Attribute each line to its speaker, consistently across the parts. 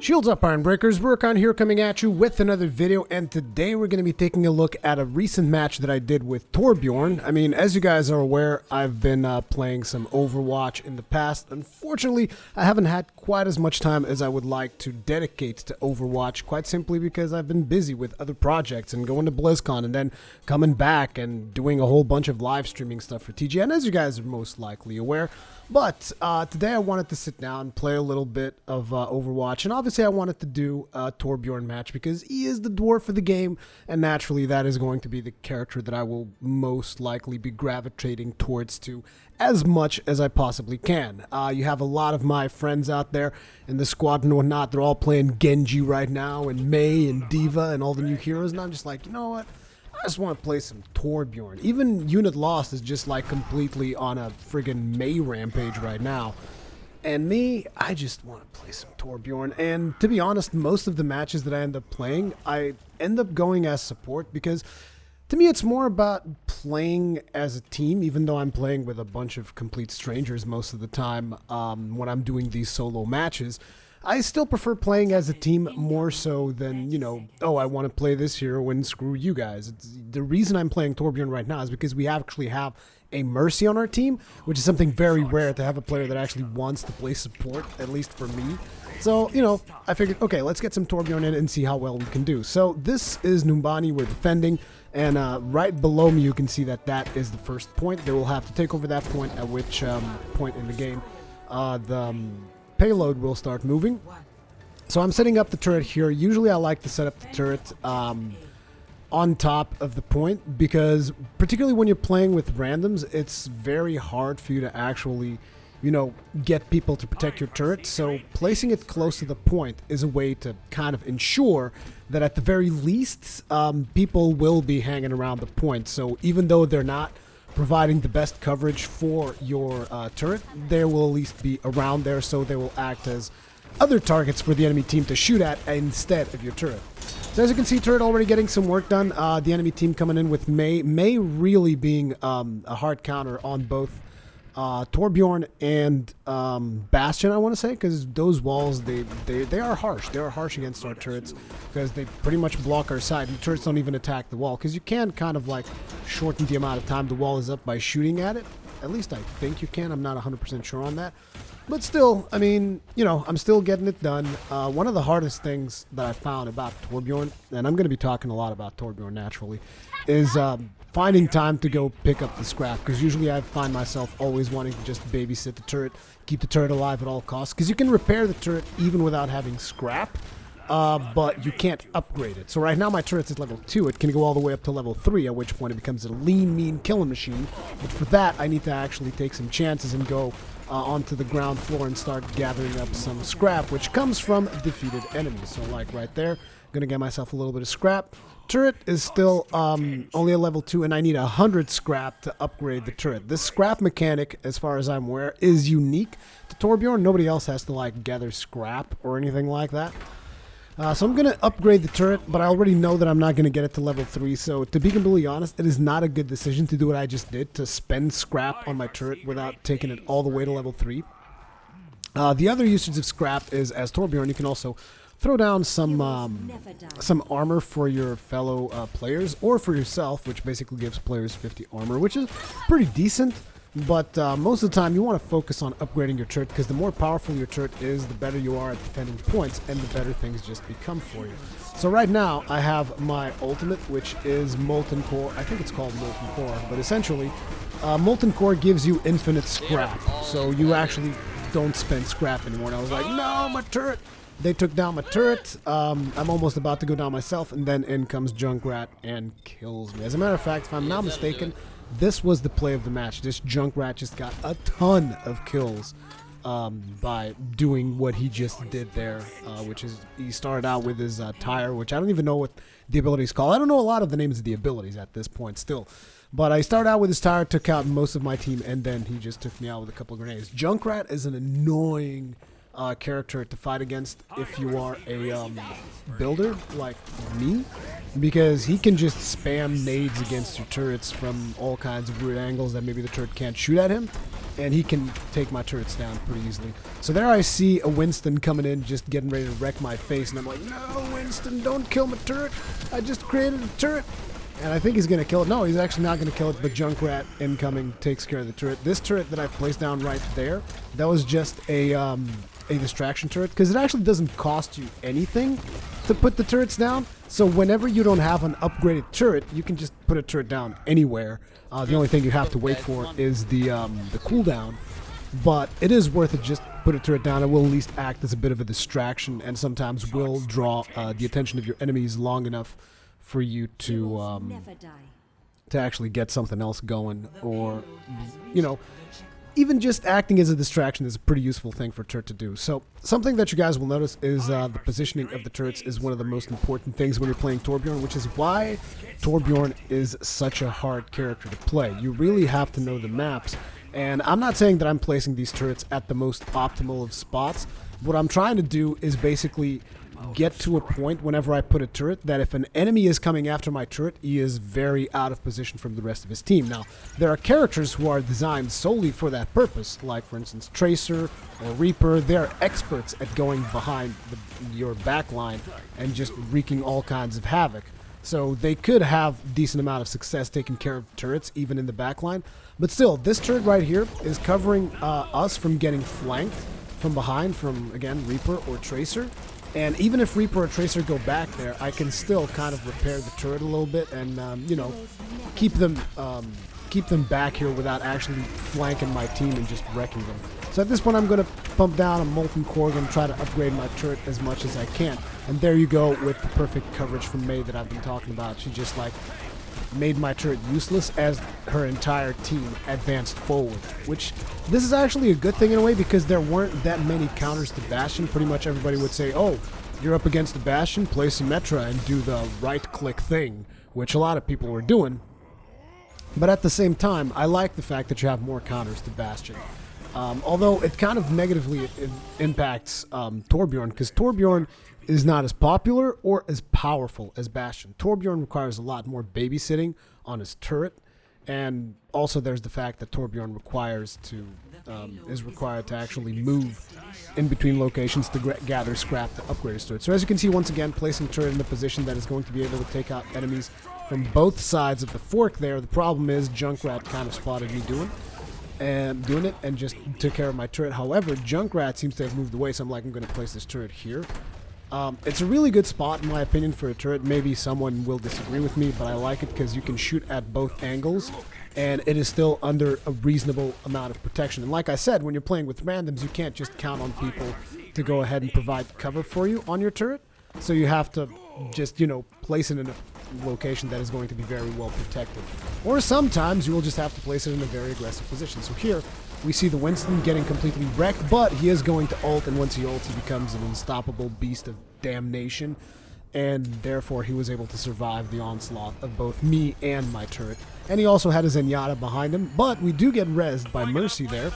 Speaker 1: Shields up, Iron Breakers. Rurikhan here coming at you with another video, and today we're going to be taking a look at a recent match that I did with Torbjörn. I mean, as you guys are aware, I've been playing some Overwatch in the past. Unfortunately, I haven't had quite as much time as I would like to dedicate to Overwatch, quite simply because I've been busy with other projects and going to BlizzCon and then coming back and doing a whole bunch of live streaming stuff for TGN, as you guys are most likely aware. But today I wanted to sit down and play a little bit of Overwatch, and obviously I wanted to do a Torbjörn match because he is the dwarf of the game, and naturally that is going to be the character that I will most likely be gravitating towards to as much as I possibly can. You have a lot of my friends out there in the squad and whatnot. They're all playing Genji right now, and Mei and Diva and all the new heroes, and I'm just like, you know what? I just want to play some Torbjörn. Even Unit Lost is just like completely on a friggin' Mei rampage right now. And me, I just want to play some Torbjörn. And to be honest, most of the matches that I end up playing, I end up going as support because to me it's more about playing as a team, even though I'm playing with a bunch of complete strangers most of the time when I'm doing these solo matches. I still prefer playing as a team more so than, you know, oh, I want to play this hero and screw you guys. The reason I'm playing Torbjörn right now is because we actually have a Mercy on our team, which is something very rare to have a player that actually wants to play support, at least for me. So, you know, I figured, okay, let's get some Torbjörn in and see how well we can do. So this is Numbani, we're defending, and right below me you can see that that is the first point. They will have to take over that point, at which point in the game the payload will start moving. So I'm setting up the turret here. Usually I like to set up the turret on top of the point because particularly when you're playing with randoms, it's very hard for you to actually, you know, get people to protect your turret. So placing it close to the point is a way to kind of ensure that at the very least people will be hanging around the point. So even though they're not providing the best coverage for your turret, they will at least be around there, so they will act as other targets for the enemy team to shoot at instead of your turret. So as you can see, turret already getting some work done. The enemy team coming in with Mei. Mei really being a hard counter on both Torbjörn and Bastion, I want to say, because those walls, they are harsh. They are harsh against our turrets because they pretty much block our side. And turrets don't even attack the wall because you can kind of like shorten the amount of time the wall is up by shooting at it. At least I think you can. I'm not 100% sure on that. But still, I mean, you know, I'm still getting it done. One of the hardest things that I found about Torbjörn, and I'm going to be talking a lot about Torbjörn naturally, is finding time to go pick up the scrap, because usually I find myself always wanting to just babysit the turret, keep the turret alive at all costs, because you can repair the turret even without having scrap, but you can't upgrade it. So right now my turret's at level 2, it can go all the way up to level 3, at which point it becomes a lean, mean killing machine, but for that I need to actually take some chances and go onto the ground floor and start gathering up some scrap, which comes from defeated enemies. So like right there, gonna get myself a little bit of scrap. Turret is still only a level 2, and I need 100 scrap to upgrade the turret. This scrap mechanic, as far as I'm aware, is unique to Torbjörn. Nobody else has to like gather scrap or anything like that. So I'm going to upgrade the turret, but I already know that I'm not going to get it to level 3. So to be completely honest, it is not a good decision to do what I just did, to spend scrap on my turret without taking it all the way to level 3. The other usage of scrap is, as Torbjörn, you can also throw down some armor for your fellow players or for yourself, which basically gives players 50 armor, which is pretty decent. But most of the time you want to focus on upgrading your turret, because the more powerful your turret is, the better you are at defending points, and the better things just become for you. So right now I have my ultimate, which is Molten Core. I think it's called Molten Core, but essentially Molten Core gives you infinite scrap, so you actually don't spend scrap anymore. And I was like, no, my turret! They took down my turret. I'm almost about to go down myself, and then in comes Junkrat and kills me. As a matter of fact, if I'm not mistaken, this was the play of the match. This Junkrat just got a ton of kills by doing what he just did there, which is he started out with his tire, which I don't even know what the ability is called. I don't know a lot of the names of the abilities at this point still. But I started out with his tire, took out most of my team, and then he just took me out with a couple of grenades. Junkrat is an annoying character to fight against if you are a builder like me, because he can just spam nades against your turrets from all kinds of weird angles that maybe the turret can't shoot at him. and he can take my turrets down pretty easily. So there I see a Winston coming in, just getting ready to wreck my face, and I'm like, no, Winston, don't kill my turret. I just created a turret. And I think he's going to kill it. No, he's actually not going to kill it, but Junkrat incoming takes care of the turret. This turret that I've placed down right there, that was just a distraction turret, because it actually doesn't cost you anything to put the turrets down. So whenever you don't have an upgraded turret, you can just put a turret down anywhere. The only thing you have to wait for is the cooldown. But it is worth it, just put a turret down. It will at least act as a bit of a distraction, and sometimes will draw the attention of your enemies long enough for you to actually get something else going, or, you know, even just acting as a distraction is a pretty useful thing for a turret to do. So something that you guys will notice is the positioning of the turrets is one of the most important things when you're playing Torbjörn, which is why Torbjörn is such a hard character to play. You really have to know the maps, and I'm not saying that I'm placing these turrets at the most optimal of spots. What I'm trying to do is basically get to a point whenever I put a turret that if an enemy is coming after my turret, he is very out of position from the rest of his team. Now, there are characters who are designed solely for that purpose, like for instance Tracer or Reaper. They're experts at going behind your backline and just wreaking all kinds of havoc. So they could have a decent amount of success taking care of turrets even in the backline. But still, this turret right here is covering us from getting flanked from behind from, again, Reaper or Tracer. And even if Reaper or Tracer go back there, I can still kind of repair the turret a little bit and, you know, keep them back here without actually flanking my team and just wrecking them. So at this point, I'm going to pump down a Molten Core and try to upgrade my turret as much as I can. And there you go with the perfect coverage from May that I've been talking about. She just, like, made my turret useless as her entire team advanced forward, which this is actually a good thing in a way, because there weren't that many counters to Bastion. Pretty much everybody would say, oh, you're up against the Bastion, play Symmetra and do the right-click thing, which a lot of people were doing. But at the same time, I like the fact that you have more counters to Bastion. Although it kind of negatively impacts Torbjörn, because Torbjörn is not as popular or as powerful as Bastion. Torbjörn requires a lot more babysitting on his turret, and also there's the fact that Torbjörn is required to actually move in between locations to gather scrap to upgrade his turret. So as you can see, once again, placing turret in a position that is going to be able to take out enemies from both sides of the fork there. The problem is Junkrat kind of spotted me doing it and just took care of my turret. However, Junkrat seems to have moved away, so I'm going to place this turret here. It's a really good spot, in my opinion, for a turret. Maybe someone will disagree with me, but I like it because you can shoot at both angles, and it is still under a reasonable amount of protection. And like I said, when you're playing with randoms, you can't just count on people to go ahead and provide cover for you on your turret. So you have to just, you know, place it in a location that is going to be very well protected. Or sometimes you will just have to place it in a very aggressive position. So here, we see the Winston getting completely wrecked, but he is going to ult, and once he ults, he becomes an unstoppable beast of damnation, and therefore he was able to survive the onslaught of both me and my turret. And he also had a Zenyatta behind him, but we do get rezzed by Mercy there.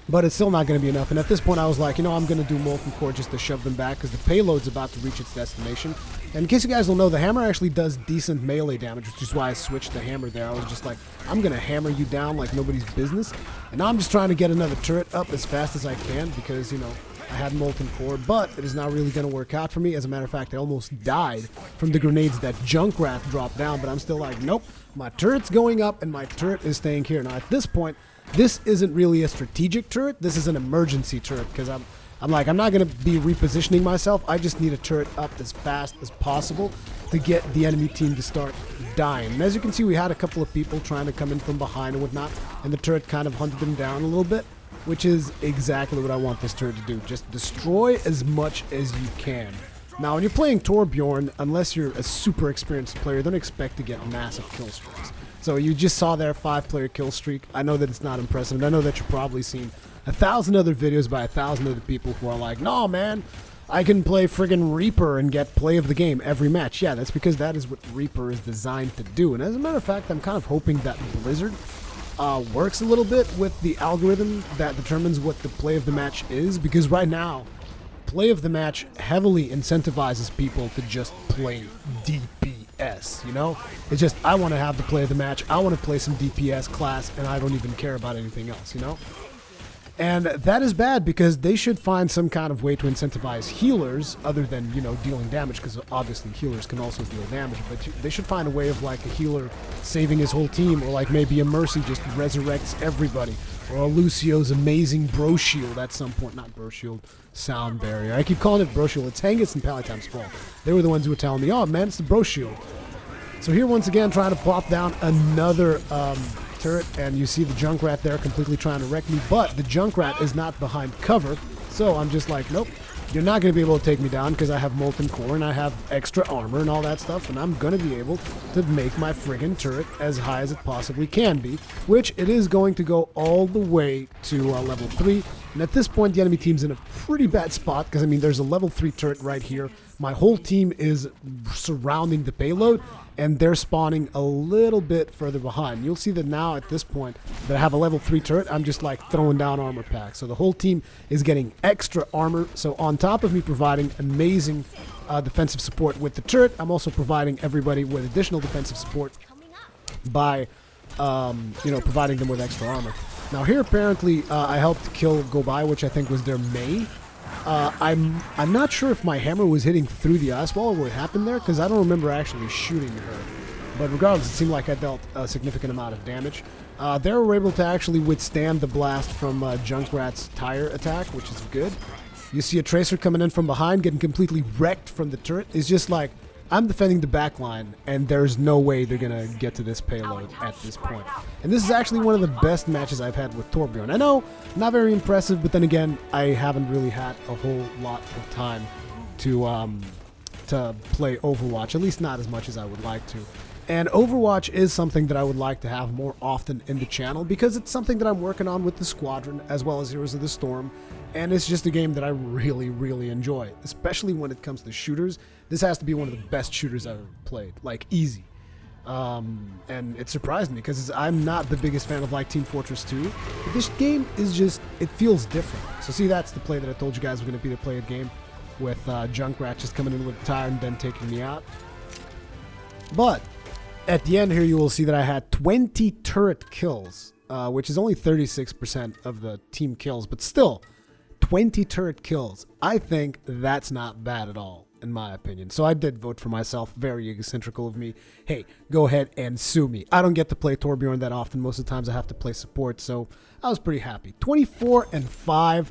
Speaker 1: But it's still not going to be enough, and at this point I was like, you know, I'm going to do Molten Core just to shove them back, because the payload's about to reach its destination. And in case you guys don't know, the hammer actually does decent melee damage, which is why I switched the hammer there. I was just like, I'm going to hammer you down like nobody's business. And now I'm just trying to get another turret up as fast as I can, because, you know, I had Molten Core, but it is not really going to work out for me. As a matter of fact, I almost died from the grenades that Junkrat dropped down, but I'm still like, nope, my turret's going up and my turret is staying here. Now at this point, this isn't really a strategic turret, this is an emergency turret, because I'm like, I'm not going to be repositioning myself. I just need a turret up as fast as possible to get the enemy team to start dying. And as you can see, we had a couple of people trying to come in from behind and whatnot, and the turret kind of hunted them down a little bit, which is exactly what I want this turret to do. Just destroy as much as you can. Now, when you're playing Torbjörn, unless you're a super experienced player, don't expect to get massive kill streaks. So you just saw their 5-player kill streak. I know that it's not impressive, and I know that you've probably seen 1,000 other videos by 1,000 other people who are like, no, man, I can play friggin' Reaper and get play of the game every match. Yeah, that's because that is what Reaper is designed to do. And as a matter of fact, I'm kind of hoping that Blizzard works a little bit with the algorithm that determines what the play of the match is, because right now, play of the match heavily incentivizes people to just play DPS. DPS, you know? It's just, I want to have the play of the match. I want to play some DPS class, and I don't even care about anything else, you know? And that is bad because they should find some kind of way to incentivize healers other than, you know, dealing damage, because obviously healers can also deal damage, but they should find a way of like a healer saving his whole team, or like maybe a Mercy just resurrects everybody, or a Lucio's amazing bro shield at some point. Not bro shield, sound barrier. I keep calling it bro shield. It's Hangis and Palatime's fault. They were the ones who were telling me, oh man, it's the bro shield. So here once again trying to plop down another turret, and you see the Junkrat there completely trying to wreck me, but the Junkrat is not behind cover, so I'm just like, nope, you're not going to be able to take me down because I have Molten Core and I have extra armor and all that stuff, and I'm going to be able to make my friggin' turret as high as it possibly can be, which it is going to go all the way to level 3, and at this point the enemy team's in a pretty bad spot because, I mean, there's a level 3 turret right here. My whole team is surrounding the payload, and they're spawning a little bit further behind. You'll see that now at this point that I have a level 3 turret, I'm just like throwing down armor packs. So the whole team is getting extra armor. So on top of me providing amazing defensive support with the turret, I'm also providing everybody with additional defensive support by, you know, providing them with extra armor. Now here apparently I helped kill Gobai, which I think was their Mei. I'm not sure if my hammer was hitting through the ice wall or what happened there, because I don't remember actually shooting her. But regardless, it seemed like I dealt a significant amount of damage. They were able to actually withstand the blast from Junkrat's tire attack, which is good. You see a Tracer coming in from behind, getting completely wrecked from the turret. It's just like, I'm defending the back line, and there's no way they're going to get to this payload at this point. And this is actually one of the best matches I've had with Torbjörn. I know, not very impressive, but then again, I haven't really had a whole lot of time to play Overwatch, at least not as much as I would like to. And Overwatch is something that I would like to have more often in the channel, because it's something that I'm working on with the Squadron, as well as Heroes of the Storm. And it's just a game that I really, really enjoy, especially when it comes to shooters. This has to be one of the best shooters I've ever played, like easy. And it surprised me because I'm not the biggest fan of like Team Fortress 2, but this game is just, it feels different. So see, that's the play that I told you guys was going to be the play of the game, with Junkrat just coming in with a tire and then taking me out. But at the end here, you will see that I had 20 turret kills, which is only 36% of the team kills, but still, 20 turret kills. I think that's not bad at all, in my opinion. So I did vote for myself. Very egocentrical of me. Hey, go ahead and sue me. I don't get to play Torbjörn that often. Most of the times I have to play support, so I was pretty happy. 24-5.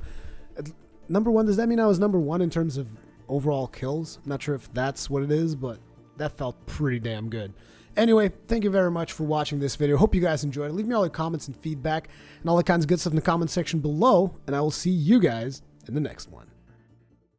Speaker 1: Number 1, does that mean I was number 1 in terms of overall kills? I'm not sure if that's what it is, but that felt pretty damn good. Anyway, thank you very much for watching this video. Hope you guys enjoyed it. Leave me all your comments and feedback and all that kinds of good stuff in the comment section below, and I will see you guys in the next one.